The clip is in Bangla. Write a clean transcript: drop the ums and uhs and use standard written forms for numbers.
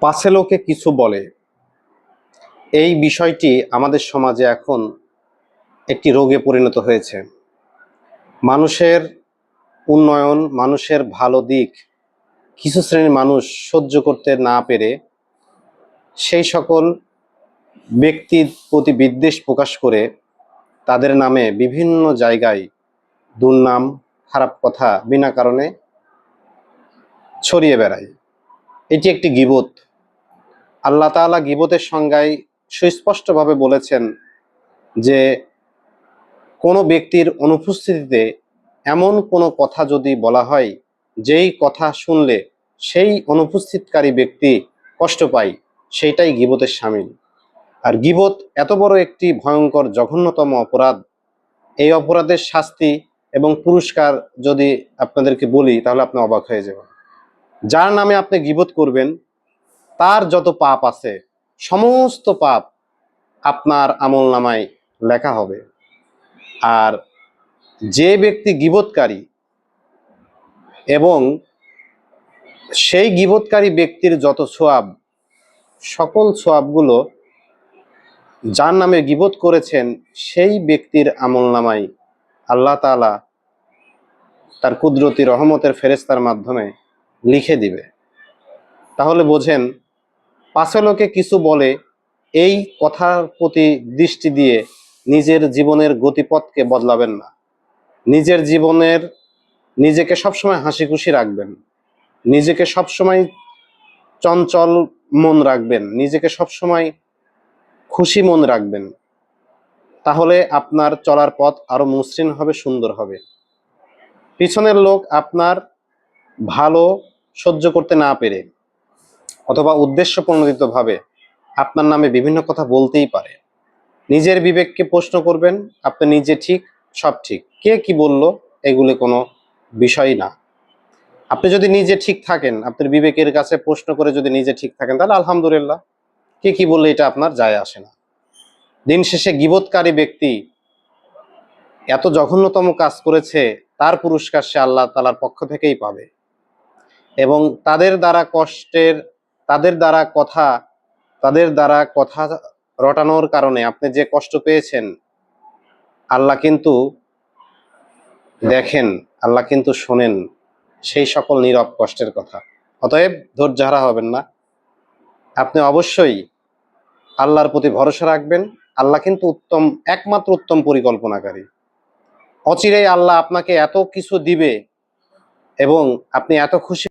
পাছে লোকে কিছু বলে, এই বিষয়টি আমাদের সমাজে এখন একটি রোগে পরিণত হয়েছে। মানুষের উন্নয়ন, মানুষের ভালো দিক কিছু শ্রেণীর মানুষ সহ্য করতে না পেরে সেই সকল ব্যক্তির প্রতি বিদ্বেষ প্রকাশ করে তাদের নামে বিভিন্ন জায়গায় দুর্নাম, খারাপ কথা বিনা কারণে ছড়িয়ে বেড়ায়। এটি একটি গীবত। আল্লাহ তাআলা গীবতের সংজ্ঞায় সুস্পষ্টভাবে বলেছেন যে কোনো ব্যক্তির অনুপস্থিতিতে এমন কোনো কথা যদি বলা হয় যেই কথা শুনলে সেই অনুপস্থিতকারী ব্যক্তি কষ্ট পায়, সেইটাই গীবতের শামিল। আর গীবত এত বড় একটি ভয়ঙ্কর জঘন্যতম অপরাধ, এই অপরাধের শাস্তি এবং পুরস্কার যদি আপনাদেরকে বলি তাহলে আপনি অবাক হয়ে যাবেন। যার নামে আপনি গীবত করবেন তার যত পাপ আছে সমস্ত পাপ আপনার আমলনামায় লেখা হবে। আর যে ব্যক্তি গীবতকারী এবং সেই গীবতকারী ব্যক্তির যত সোয়াব, সকল সোয়াবগুলো যার নামে গীবত করেছেন সেই ব্যক্তির আমলনামায় আল্লাহ তাআলা তার কুদরতি রহমতের ফেরেশতার মাধ্যমে লিখে দিবে। তাহলে বোঝেন, পাছে লোকে কিছু বলে, এই কথার প্রতি দৃষ্টি দিয়ে নিজের জীবনের গতিপথকে বদলাবেন না। নিজের জীবনের নিজেকে সবসময় হাসি খুশি রাখবেন, নিজেকে সবসময় চঞ্চল মন রাখবেন, নিজেকে সবসময় খুশি মন রাখবেন। তাহলে আপনার চলার পথ আরো মসৃণ হবে, সুন্দর হবে। পিছনের লোক আপনার ভালো সহ্য করতে না পেরে অথবা উদ্দেশ্য প্রণোদিতভাবে আপনার নামে বিভিন্ন কথা বলতেই পারে। নিজের বিবেককে প্রশ্ন করবেন, আপনি নিজে ঠিক, সব ঠিক, কে কি বলল এগুলো কোনো বিষয় না। আপনি যদি নিজে ঠিক থাকেন, আপনার বিবেকের কাছে প্রশ্ন করে যদি নিজে ঠিক থাকেন তাহলে আলহামদুলিল্লাহ, কে কি বললে এটা আপনার যায় আসে না। দিন শেষে গীবতকারী ব্যক্তি এত জঘন্যতম কাজ করেছে, তার পুরস্কার সে আল্লাহ তাআলার পক্ষ থেকেই পাবে। এবং তাদের দ্বারা কথা রটানোর কারণে আপনি যে কষ্ট পেয়েছেন, আল্লাহ কিন্তু দেখেন, আল্লাহ কিন্তু শোনেন সেই সকল নীরব কষ্টের কথা। অতএব ধৈর্যহারা হবেন না, আপনি অবশ্যই আল্লাহর প্রতি ভরসা রাখবেন। আল্লাহ কিন্তু একমাত্র উত্তম পরিকল্পনাকারী। অচিরেই আল্লাহ আপনাকে এত কিছু দিবে এবং আপনি এত খুশি